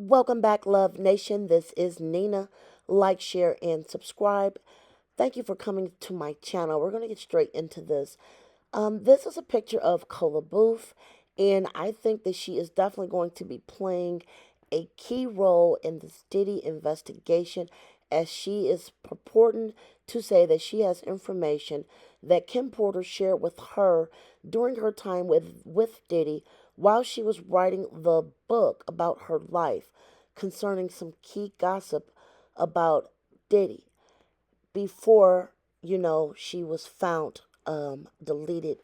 Welcome back, Love Nation. This is Nina. Like, share, and subscribe. Thank you for coming to my channel. We're going to get straight into this. This is a picture of Cola Booth, and I think that she is definitely going to be playing a key role in this Diddy investigation, as she is purporting to say that she has information that Kim Porter shared with her during her time with Diddy while she was writing the book about her life concerning some key gossip about Diddy before, she was found deleted.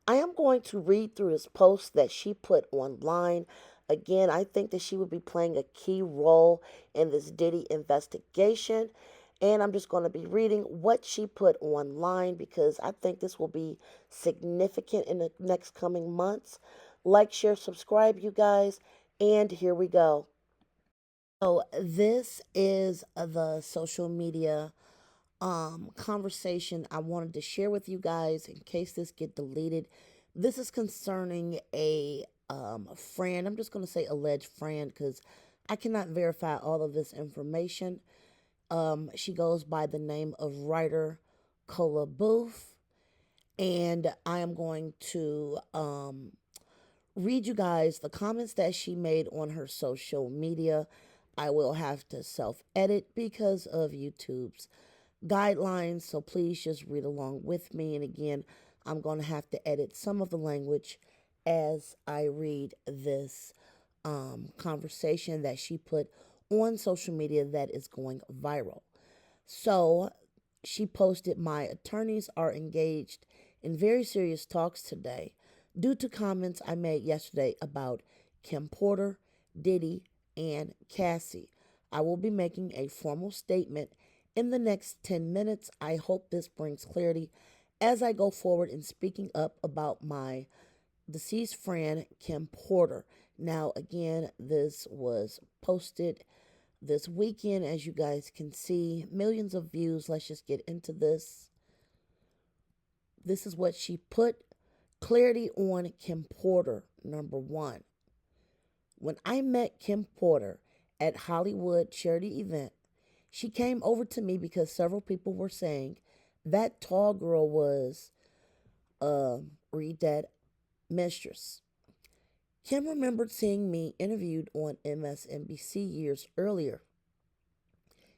I am going to read through this post that she put online. Again, I think that she would be playing a key role in this Diddy investigation. And I'm just going to be reading what she put online because I think this will be significant in the next coming months. Like, share, subscribe, you guys. And here we go. So, this is the social media conversation I wanted to share with you guys in case this get deleted. This is concerning a friend. I'm just going to say alleged friend because I cannot verify all of this information. She goes by the name of writer Cola Booth, and I am going to read you guys the comments that she made on her social media. I will have to self edit because of YouTube's guidelines, so please just read along with me. And again, I'm going to have to edit some of the language as I read this conversation that she put on social media that is going viral. So she posted, "My attorneys are engaged in very serious talks today due to comments I made yesterday about Kim Porter, Diddy, and Cassie. I will be making a formal statement in the next 10 minutes. I hope this brings clarity as I go forward in speaking up about my deceased friend, Kim Porter." Now, again, this was posted this weekend, as you guys can see. Millions of views. Let's just get into this. This is what she put. Clarity on Kim Porter. Number one. When I met Kim Porter at Hollywood charity event, she came over to me because several people were saying that tall girl was, read that, mistress. Kim remembered seeing me interviewed on MSNBC years earlier.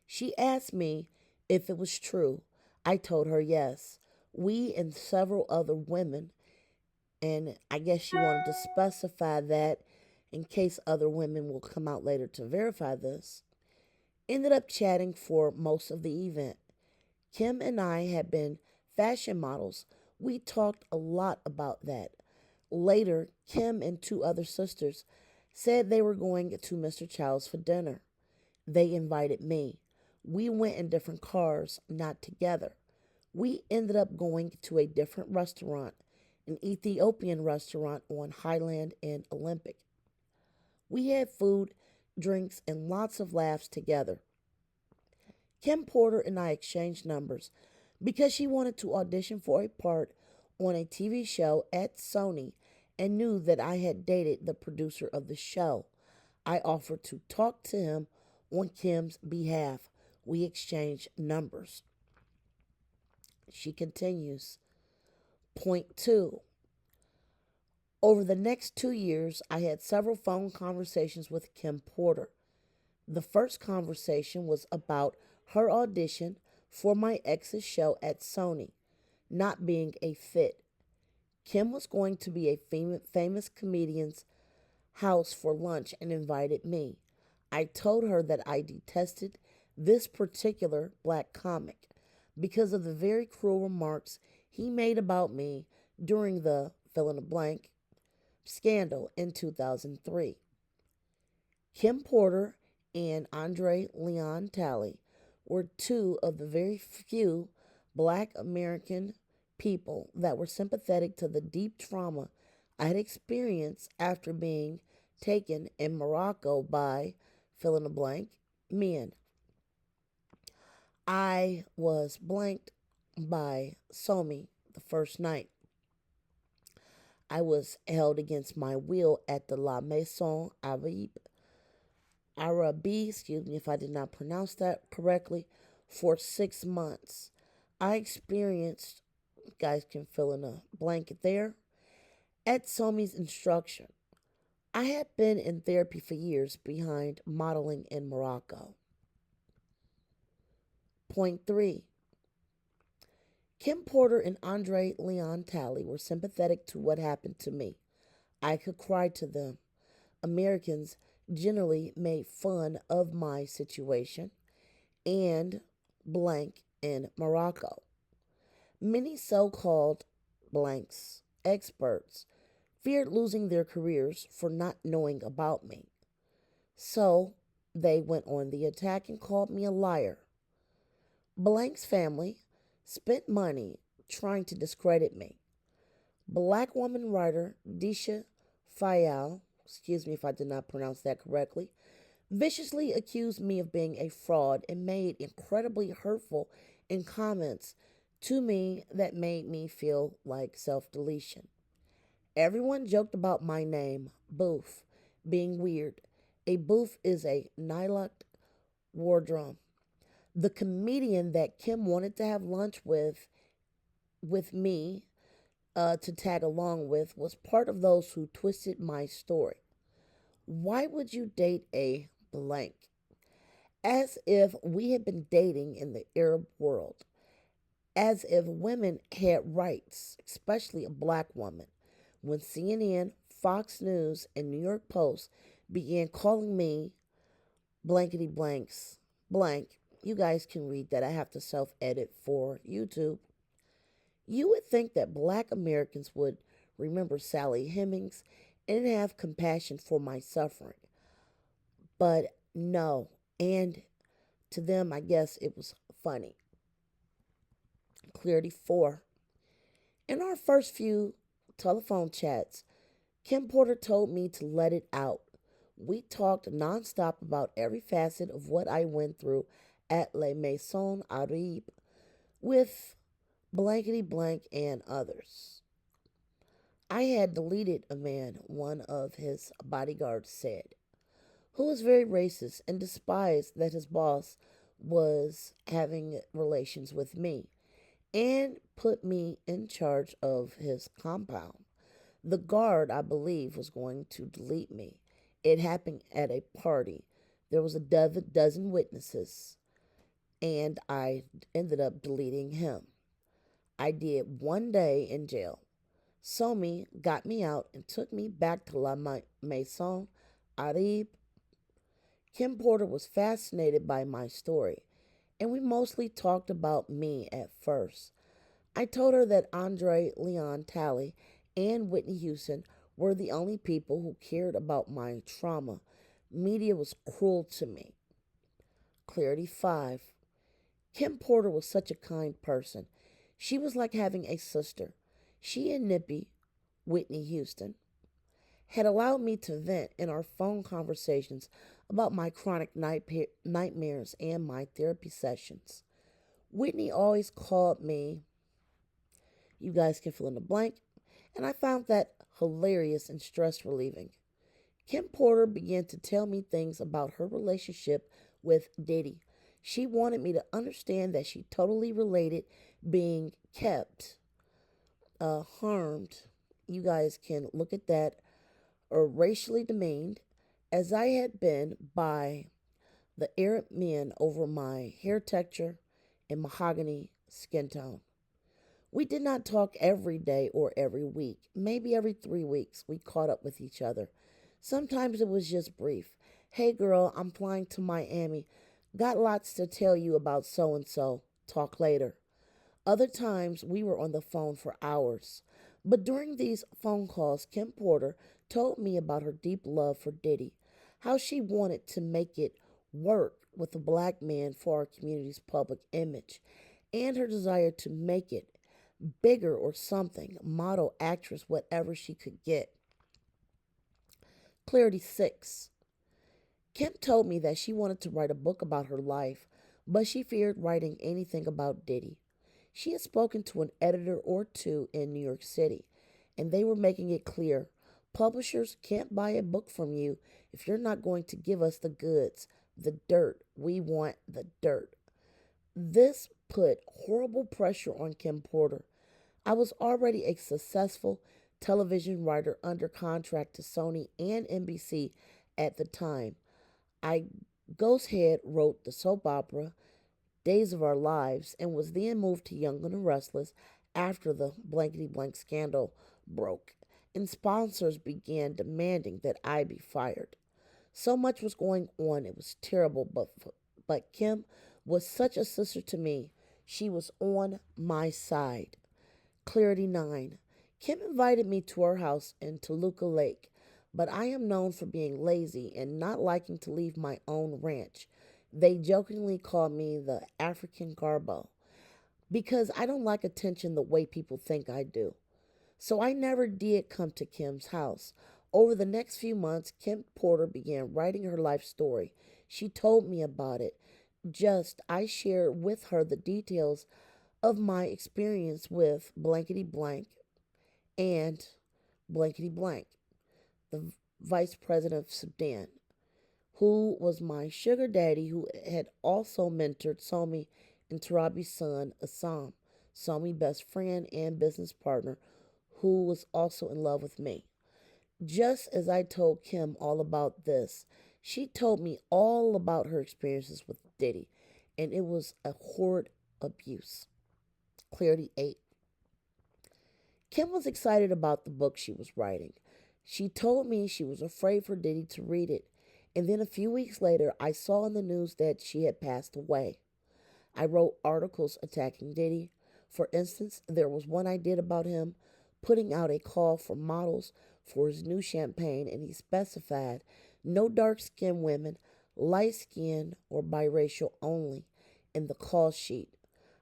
She asked me if it was true. I told her yes. We and several other women, and I guess she wanted to specify that in case other women will come out later to verify this, ended up chatting for most of the event. Kim and I had been fashion models. We talked a lot about that. Later, Kim and two other sisters said they were going to Mr. Childs for dinner. They invited me. We went in different cars, not together. We ended up going to a different restaurant, an Ethiopian restaurant on Highland and Olympic. We had food, drinks, and lots of laughs together. Kim Porter and I exchanged numbers because she wanted to audition for a part on a TV show at Sony and knew that I had dated the producer of the show. I offered to talk to him on Kim's behalf. We exchanged numbers. She continues. Point two. Over the next 2 years, I had several phone conversations with Kim Porter. The first conversation was about her audition for my ex's show at Sony not being a fit. Kim was going to be a famous comedian's house for lunch and invited me. I told her that I detested this particular black comic because of the very cruel remarks he made about me during the fill in the blank scandal in 2003. Kim Porter and Andre Leon Talley were two of the very few black American people that were sympathetic to the deep trauma I had experienced after being taken in Morocco by fill in the blank men. I was blanked by Somi the first night. I was held against my will at the La Maison Avib Arabi, excuse me if I did not pronounce that correctly, for 6 months. I experienced, you guys can fill in a blanket there, at Somi's instruction. I had been in therapy for years behind modeling in Morocco. Point three, Kim Porter and Andre Leon Talley were sympathetic to what happened to me. I could cry to them. Americans generally made fun of my situation and blank in Morocco. Many so called blanks experts feared losing their careers for not knowing about me. So they went on the attack and called me a liar. Blank's family spent money trying to discredit me. Black woman writer Disha Fayal, excuse me if I did not pronounce that correctly, viciously accused me of being a fraud and made incredibly hurtful in comments to me that made me feel like self deletion. Everyone joked about my name, Booth, being weird. A booth is a nylock war drum. The comedian that Kim wanted to have lunch with me to tag along with was part of those who twisted my story. Why would you date a blank? As if we had been dating in the Arab world. As if women had rights, especially a black woman. When CNN, Fox News, and New York Post began calling me blankety blanks blank, you guys can read that. I have to self edit for YouTube. You would think that black Americans would remember Sally Hemings and have compassion for my suffering. But no. And to them, I guess it was funny. Clarity 4. In our first few telephone chats, Kim Porter told me to let it out. We talked nonstop about every facet of what I went through at Les Maisons Arabes with blankety blank and others. I had deleted a man, one of his bodyguards said, who was very racist and despised that his boss was having relations with me and put me in charge of his compound. The guard, I believe, was going to delete me. It happened at a party. There was a dozen witnesses, and I ended up deleting him. I did 1 day in jail. Somi got me out and took me back to La Maison Arabe. Kim Porter was fascinated by my story, and we mostly talked about me at first. I told her that Andre Leon Talley and Whitney Houston were the only people who cared about my trauma. Media was cruel to me. Clarity 5. Kim Porter was such a kind person. She was like having a sister. She and Nippy, Whitney Houston, had allowed me to vent in our phone conversations about my chronic nightmares and my therapy sessions. Whitney always called me, you guys can fill in the blank, and I found that hilarious and stress relieving. Kim Porter began to tell me things about her relationship with Diddy. She wanted me to understand that she totally related being kept, harmed, you guys can look at that, or racially demeaned, as I had been by the Arab men over my hair texture and mahogany skin tone. We did not talk every day or every week. Maybe every 3 weeks we caught up with each other. Sometimes it was just brief. Hey girl, I'm flying to Miami. Got lots to tell you about so and so. Talk later. Other times we were on the phone for hours. But during these phone calls, Kim Porter told me about her deep love for Diddy, how she wanted to make it work with a black man for our community's public image, and her desire to make it bigger or something, model, actress, whatever she could get. Clarity 6. Kim told me that she wanted to write a book about her life, but she feared writing anything about Diddy. She had spoken to an editor or two in New York City, and they were making it clear Publishers can't buy a book from you if you're not going to give us the goods, the dirt. We want the dirt. This put horrible pressure on Kim Porter. I was already a successful television writer under contract to Sony and NBC at the time. I Ghosthead wrote the soap opera Days of Our Lives and was then moved to Young and the Restless after the blankety blank scandal broke, and sponsors began demanding that I be fired. So much was going on, it was terrible, but Kim was such a sister to me. She was on my side. Clarity 9. Kim invited me to her house in Toluca Lake, but I am known for being lazy and not liking to leave my own ranch. They jokingly call me the African Garbo because I don't like attention the way people think I do. So I never did come to Kim's house. Over the next few months, Kim Porter began writing her life story. She told me about it. I shared with her the details of my experience with blankety blank and blankety blank, the vice president of Sudan, who was my sugar daddy, who had also mentored Somi and Tarabi's son, Assam, Somi's best friend and business partner, who was also in love with me. Just as I told Kim all about this, she told me all about her experiences with Diddy, and it was a horrid abuse. Clarity 8. Kim was excited about the book she was writing. She told me she was afraid for Diddy to read it, and then a few weeks later, I saw in the news that she had passed away. I wrote articles attacking Diddy. For instance, there was one I did about him putting out a call for models for his new champagne, and he specified no dark skinned women, light skinned or biracial only in the call sheet.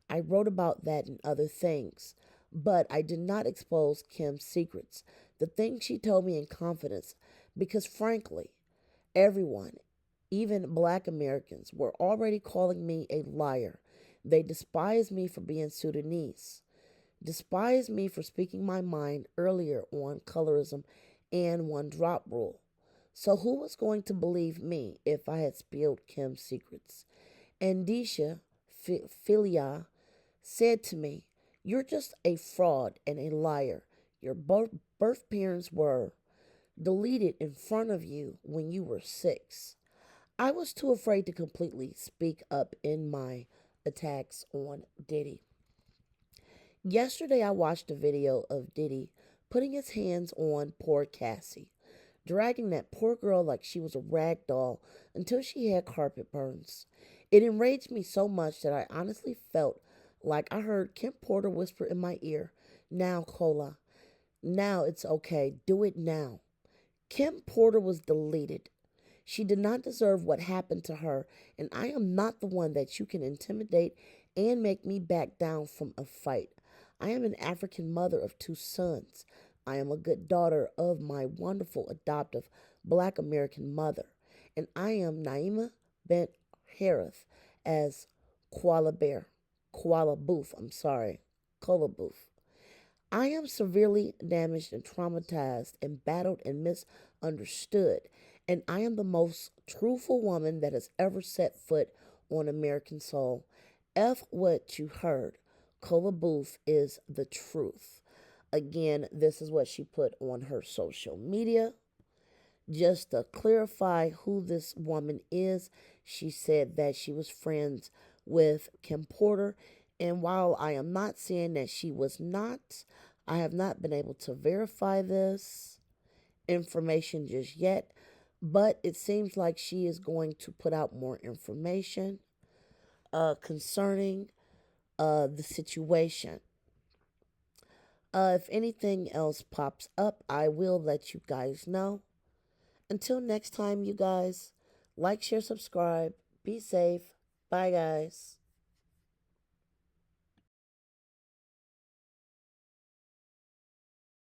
I wrote about that and other things, but I did not expose Kim's secrets, the things she told me in confidence, because frankly, everyone, even black Americans, were already calling me a liar. They despised me for being Sudanese, despised me for speaking my mind earlier on colorism and one drop rule. So who was going to believe me if I had spilled Kim's secrets? Andisha Filia said to me, "You're just a fraud and a liar. Your birth parents were deleted in front of you when you were 6." I was too afraid to completely speak up in my attacks on Diddy. Yesterday, I watched a video of Diddy putting his hands on poor Cassie, dragging that poor girl like she was a rag doll until she had carpet burns. It enraged me so much that I honestly felt like I heard Kim Porter whisper in my ear, "Now, Cola, now it's okay, do it now." Kim Porter was deleted. She did not deserve what happened to her, and I am not the one that you can intimidate and make me back down from a fight. I am an African mother of 2 sons. I am a good daughter of my wonderful adoptive black American mother, and I am Naima Bent Harith as Koala Booth, Koala Booth. I am severely damaged and traumatized and battered and misunderstood, and I am the most truthful woman that has ever set foot on American soil. F what you heard. Cola Booth is the truth. Again, this is what she put on her social media. Just to clarify who this woman is, she said that she was friends with Kim Porter. And while I am not saying that she was not, I have not been able to verify this information just yet. But it seems like she is going to put out more information concerning the situation. If anything else pops up, I will let you guys know. Until next time, you guys, like, share, subscribe. Be safe. Bye, guys.